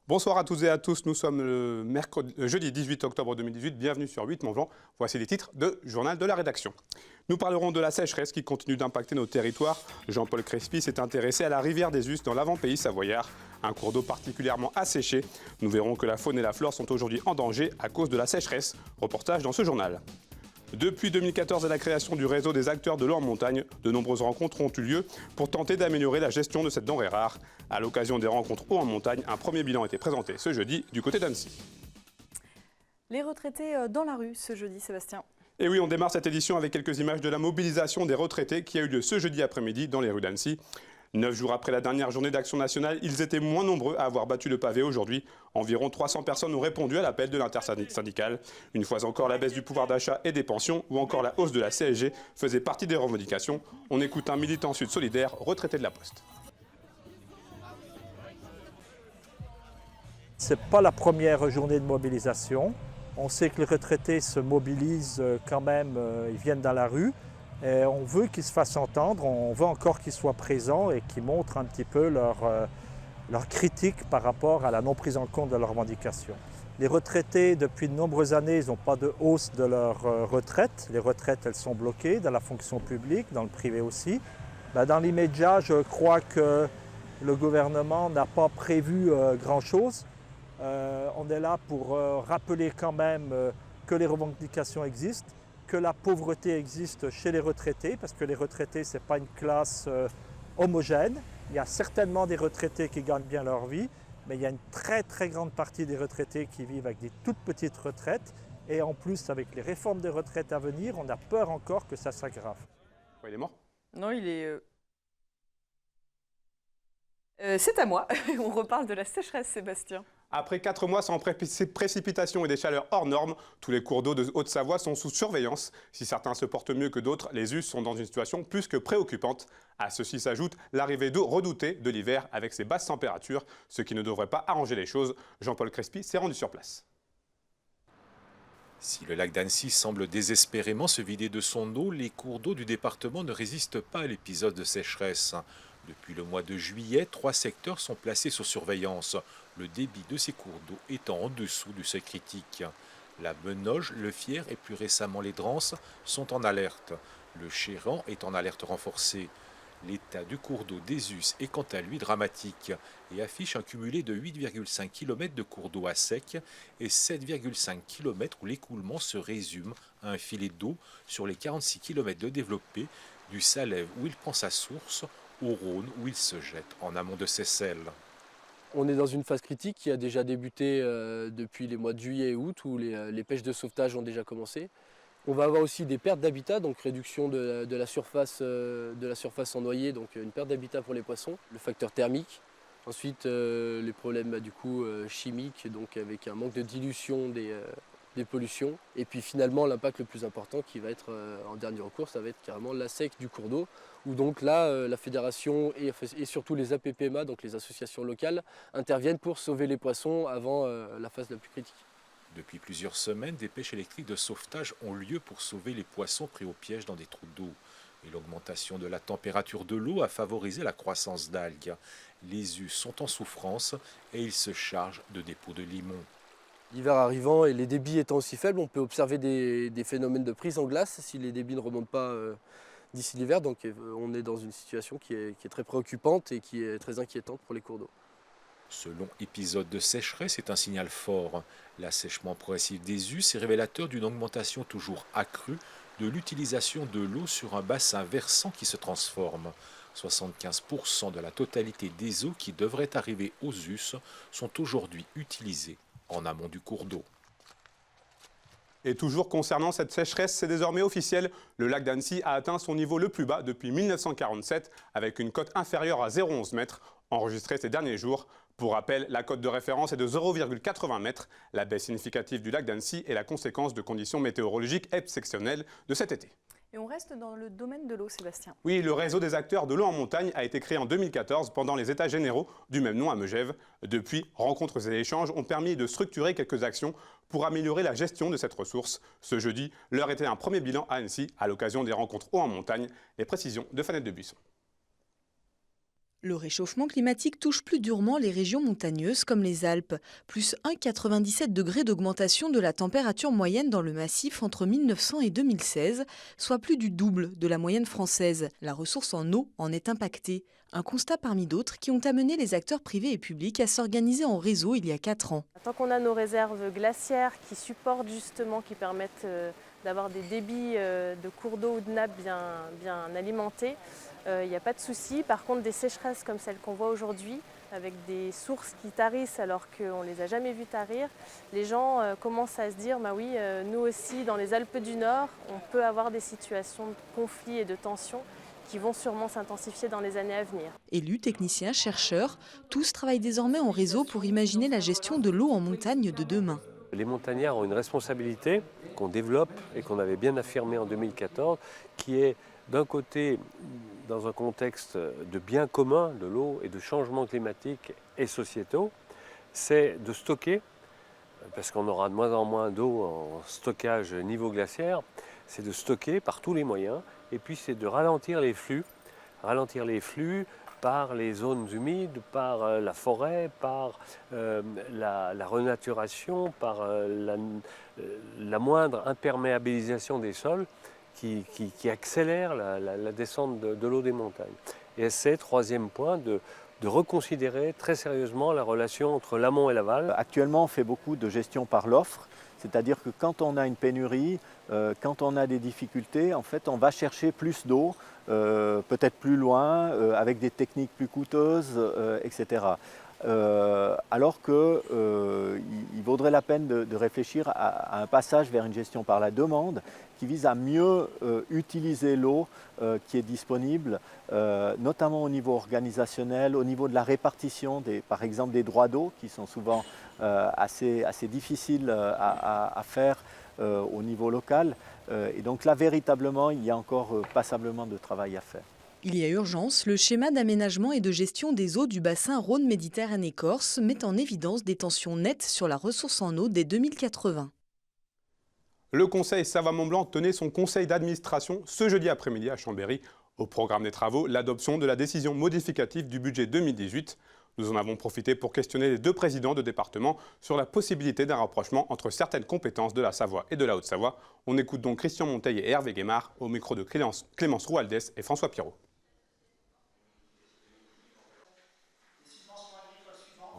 Bonsoir à toutes et à tous, nous sommes le jeudi 18 octobre 2018, bienvenue sur 8 Mont Blanc. Voici les titres de Journal de la rédaction. Nous parlerons de la sécheresse qui continue d'impacter nos territoires. Jean-Paul Crespy s'est intéressé à la rivière des Us dans l'avant-pays savoyard, un cours d'eau particulièrement asséché. Nous verrons que la faune et la flore sont aujourd'hui en danger à cause de la sécheresse. Reportage dans ce journal. Depuis 2014 et la création du réseau des acteurs de l'eau en montagne, de nombreuses rencontres ont eu lieu pour tenter d'améliorer la gestion de cette denrée rare. À l'occasion des rencontres eau en montagne, un premier bilan a été présenté ce jeudi du côté d'Annecy. Les retraités dans la rue ce jeudi, Sébastien. Et oui, on démarre cette édition avec quelques images de la mobilisation des retraités qui a eu lieu ce jeudi après-midi dans les rues d'Annecy. 9 jours après la dernière journée d'action nationale, ils étaient moins nombreux à avoir battu le pavé aujourd'hui. Environ 300 personnes ont répondu à l'appel de l'intersyndicale. Une fois encore, la baisse du pouvoir d'achat et des pensions ou encore la hausse de la CSG faisait partie des revendications. On écoute un militant sud solidaire retraité de la Poste. Ce n'est pas la première journée de mobilisation. On sait que les retraités se mobilisent quand même, ils viennent dans la rue. Et on veut qu'ils se fassent entendre, on veut encore qu'ils soient présents et qu'ils montrent un petit peu leur critique par rapport à la non prise en compte de leurs revendications. Les retraités, depuis de nombreuses années, ils n'ont pas de hausse de leur retraite. Les retraites, elles sont bloquées dans la fonction publique, dans le privé aussi. Dans l'immédiat, je crois que le gouvernement n'a pas prévu grand-chose. On est là pour rappeler quand même que les revendications existent, que la pauvreté existe chez les retraités, parce que les retraités, ce n'est pas une classe homogène. Il y a certainement des retraités qui gagnent bien leur vie, mais il y a une très très grande partie des retraités qui vivent avec des toutes petites retraites. Et en plus, avec les réformes des retraites à venir, on a peur encore que ça s'aggrave. Il est mort ? Non, il est... c'est à moi. On reparle de la sécheresse, Sébastien. Après 4 mois sans précipitations et des chaleurs hors normes, tous les cours d'eau de Haute-Savoie sont sous surveillance. Si certains se portent mieux que d'autres, les Us sont dans une situation plus que préoccupante. À ceci s'ajoute l'arrivée d'eau redoutée de l'hiver avec ses basses températures, ce qui ne devrait pas arranger les choses. Jean-Paul Crespy s'est rendu sur place. Si le lac d'Annecy semble désespérément se vider de son eau, les cours d'eau du département ne résistent pas à l'épisode de sécheresse. Depuis le mois de juillet, 3 secteurs sont placés sous surveillance, le débit de ces cours d'eau étant en dessous du seuil critique. La Benoge, le Fier et plus récemment les Drances sont en alerte. Le Chéran est en alerte renforcée. L'état du cours d'eau des Us est quant à lui dramatique et affiche un cumulé de 8,5 km de cours d'eau à sec et 7,5 km où l'écoulement se résume à un filet d'eau sur les 46 km de développé du Salève où il prend sa source au Rhône où il se jette en amont de Seyssel. On est dans une phase critique qui a déjà débuté depuis les mois de juillet et août où les pêches de sauvetage ont déjà commencé. On va avoir aussi des pertes d'habitat, donc réduction de la surface en noyer, donc une perte d'habitat pour les poissons, le facteur thermique. Ensuite les problèmes chimiques, donc avec un manque de dilution des pollutions. Et puis finalement l'impact le plus important qui va être en dernier recours, ça va être carrément la sec du cours d'eau, où donc là la fédération et surtout les APPMA, donc les associations locales, interviennent pour sauver les poissons avant la phase la plus critique. Depuis plusieurs semaines, des pêches électriques de sauvetage ont lieu pour sauver les poissons pris au piège dans des trous d'eau. Et l'augmentation de la température de l'eau a favorisé la croissance d'algues. Les Us sont en souffrance et ils se chargent de dépôts de limon. L'hiver arrivant et les débits étant aussi faibles, on peut observer des phénomènes de prise en glace si les débits ne remontent pas d'ici l'hiver. Donc on est dans une situation qui est très préoccupante et qui est très inquiétante pour les cours d'eau. Ce long épisode de sécheresse est un signal fort. L'assèchement progressif des Us est révélateur d'une augmentation toujours accrue de l'utilisation de l'eau sur un bassin versant qui se transforme. 75% de la totalité des eaux qui devraient arriver aux Us sont aujourd'hui utilisées en amont du cours d'eau. Et toujours concernant cette sécheresse, c'est désormais officiel. Le lac d'Annecy a atteint son niveau le plus bas depuis 1947 avec une cote inférieure à 0,11 mètres enregistrée ces derniers jours. Pour rappel, la cote de référence est de 0,80 mètres. La baisse significative du lac d'Annecy est la conséquence de conditions météorologiques exceptionnelles de cet été. Et on reste dans le domaine de l'eau, Sébastien. Oui, le réseau des acteurs de l'eau en montagne a été créé en 2014 pendant les états généraux du même nom à Megève. Depuis, rencontres et échanges ont permis de structurer quelques actions pour améliorer la gestion de cette ressource. Ce jeudi, l'heure était un premier bilan à Annecy à l'occasion des rencontres eau en montagne. Les précisions de Fanette de Buisson. Le réchauffement climatique touche plus durement les régions montagneuses comme les Alpes. Plus 1,97 degrés d'augmentation de la température moyenne dans le massif entre 1900 et 2016, soit plus du double de la moyenne française. La ressource en eau en est impactée. Un constat parmi d'autres qui ont amené les acteurs privés et publics à s'organiser en réseau il y a 4 ans. Tant qu'on a nos réserves glaciaires qui supportent justement, qui permettent d'avoir des débits de cours d'eau ou de nappes bien alimentés, il n'y a pas de souci. Par contre, des sécheresses comme celles qu'on voit aujourd'hui, avec des sources qui tarissent alors qu'on ne les a jamais vues tarir, les gens commencent à se dire, bah oui, nous aussi dans les Alpes du Nord, on peut avoir des situations de conflit et de tension qui vont sûrement s'intensifier dans les années à venir. Élus, techniciens, chercheurs, tous travaillent désormais en réseau pour imaginer la gestion de l'eau en montagne de demain. Les montagnards ont une responsabilité qu'on développe et qu'on avait bien affirmée en 2014, qui est d'un côté, dans un contexte de bien commun de l'eau et de changements climatiques et sociétaux, c'est de stocker, parce qu'on aura de moins en moins d'eau en stockage niveau glaciaire, c'est de stocker par tous les moyens, et puis c'est de ralentir les flux par les zones humides, par la forêt, par la renaturation, par la moindre imperméabilisation des sols qui accélère la descente de l'eau des montagnes. Et c'est, troisième point, de reconsidérer très sérieusement la relation entre l'amont et l'aval. Actuellement, on fait beaucoup de gestion par l'offre, c'est-à-dire que quand on a une pénurie, quand on a des difficultés, en fait, on va chercher plus d'eau, peut-être plus loin, avec des techniques plus coûteuses, etc. Alors qu'il vaudrait la peine de réfléchir à un passage vers une gestion par la demande qui vise à mieux utiliser l'eau qui est disponible, notamment au niveau organisationnel, au niveau de la répartition, par exemple des droits d'eau qui sont souvent assez difficiles à faire au niveau local. Et donc là, véritablement, il y a encore passablement de travail à faire. Il y a urgence, le schéma d'aménagement et de gestion des eaux du bassin Rhône-Méditerranée-Corse met en évidence des tensions nettes sur la ressource en eau dès 2080. Le Conseil Savoie-Mont-Blanc tenait son conseil d'administration ce jeudi après-midi à Chambéry. Au programme des travaux, l'adoption de la décision modificative du budget 2018. Nous en avons profité pour questionner les deux présidents de département sur la possibilité d'un rapprochement entre certaines compétences de la Savoie et de la Haute-Savoie. On écoute donc Christian Monteil et Hervé Guémard au micro de Clémence Roualdès et François Pirot.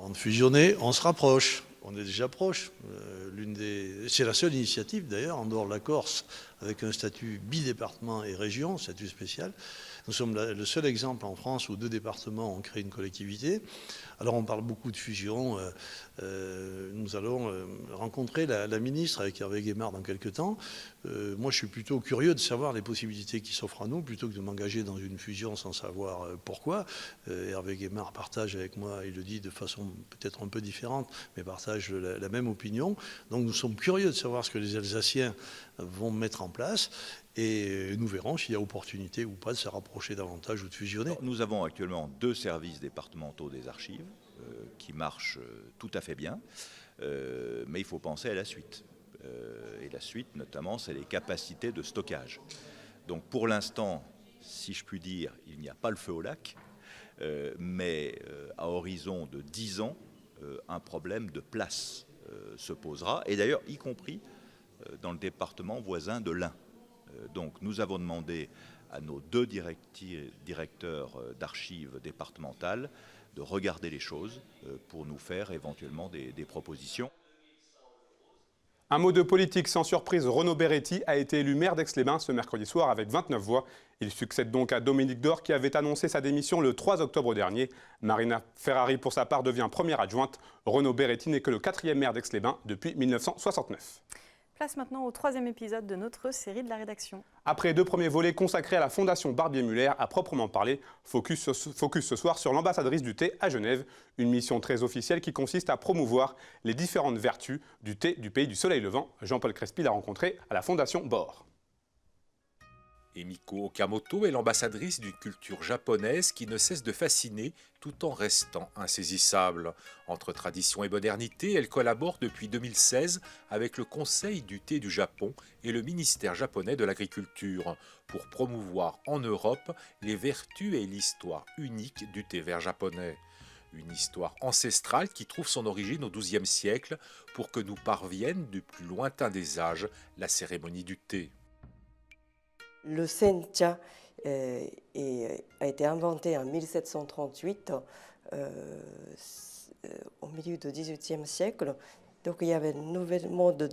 En fusionner, on se rapproche. On est déjà proche. C'est la seule initiative d'ailleurs, en dehors de la Corse, avec un statut bidépartement et région, statut spécial. Nous sommes le seul exemple en France où 2 départements ont créé une collectivité. Alors on parle beaucoup de fusion. Nous allons rencontrer la ministre avec Hervé Guémard dans quelques temps. Moi je suis plutôt curieux de savoir les possibilités qui s'offrent à nous, plutôt que de m'engager dans une fusion sans savoir pourquoi. Hervé Guémard partage avec moi, il le dit de façon peut-être un peu différente, mais partage la même opinion. Donc nous sommes curieux de savoir ce que les Alsaciens vont mettre en place. Et nous verrons s'il y a opportunité ou pas de se rapprocher davantage ou de fusionner. Nous avons actuellement 2 services départementaux des archives qui marchent tout à fait bien, mais il faut penser à la suite. Et la suite, notamment, c'est les capacités de stockage. Donc pour l'instant, si je puis dire, il n'y a pas le feu au lac, mais à horizon de 10 ans, un problème de place se posera, et d'ailleurs y compris dans le département voisin de l'Ain. Donc nous avons demandé à nos 2 directeurs d'archives départementales de regarder les choses pour nous faire éventuellement des propositions. Un mot de politique sans surprise, Renaud Beretti a été élu maire d'Aix-les-Bains ce mercredi soir avec 29 voix. Il succède donc à Dominique Dor qui avait annoncé sa démission le 3 octobre dernier. Marina Ferrari pour sa part devient première adjointe. Renaud Beretti n'est que le 4e maire d'Aix-les-Bains depuis 1969. Place maintenant au 3e épisode de notre série de la rédaction. Après 2 premiers volets consacrés à la Fondation Barbier-Muller, à proprement parler, focus ce soir sur l'ambassadrice du thé à Genève, une mission très officielle qui consiste à promouvoir les différentes vertus du thé du pays du soleil levant. Jean-Paul Crespi l'a rencontré à la Fondation Bord. Emiko Okamoto est l'ambassadrice d'une culture japonaise qui ne cesse de fasciner tout en restant insaisissable. Entre tradition et modernité, elle collabore depuis 2016 avec le Conseil du thé du Japon et le ministère japonais de l'Agriculture pour promouvoir en Europe les vertus et l'histoire unique du thé vert japonais. Une histoire ancestrale qui trouve son origine au XIIe siècle pour que nous parvienne du plus lointain des âges la cérémonie du thé. Le sencha a été inventé en 1738, au milieu du XVIIIe siècle. Donc il y avait un nouvel mode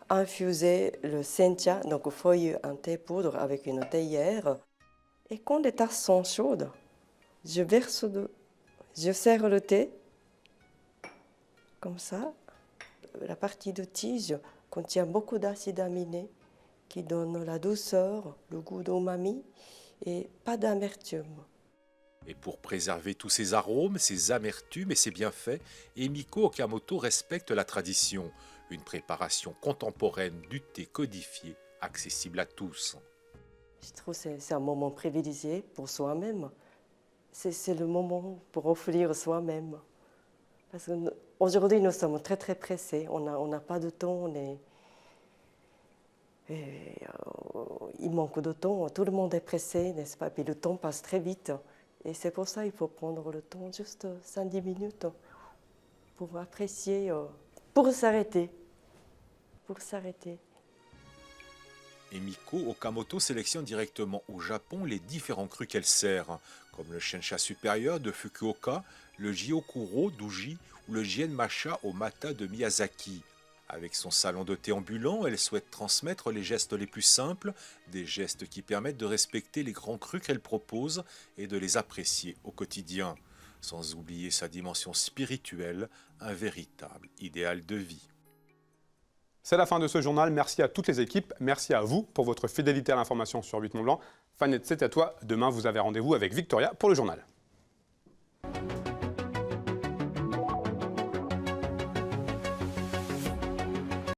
d'infuser le sencha, donc feuille en thé poudre avec une théière. Et quand les tasses sont chaudes, je sers le thé, comme ça. La partie de tige contient beaucoup d'acides aminés qui donne la douceur, le goût d'umami et pas d'amertume. Et pour préserver tous ces arômes, ces amertumes et ces bienfaits, Emiko Okamoto respecte la tradition, une préparation contemporaine du thé codifié, accessible à tous. Je trouve que c'est un moment privilégié pour soi-même. C'est le moment pour offrir soi-même. Parce qu'aujourd'hui, nous sommes très très pressés, on n'a pas de temps, il manque de temps, tout le monde est pressé, n'est-ce pas? Puis le temps passe très vite. Et c'est pour ça qu'il faut prendre le temps, juste 5-10 minutes, pour apprécier, pour s'arrêter. Emiko Okamoto sélectionne directement au Japon les différents crus qu'elle sert, comme le Shencha supérieur de Fukuoka, le Gyokuro d'Uji ou le Jienmacha au Mata de Miyazaki. Avec son salon de thé ambulant, elle souhaite transmettre les gestes les plus simples, des gestes qui permettent de respecter les grands crus qu'elle propose et de les apprécier au quotidien, sans oublier sa dimension spirituelle, un véritable idéal de vie. C'est la fin de ce journal. Merci à toutes les équipes. Merci à vous pour votre fidélité à l'information sur 8 Mont Blanc. Fanette, c'est à toi. Demain, vous avez rendez-vous avec Victoria pour le journal.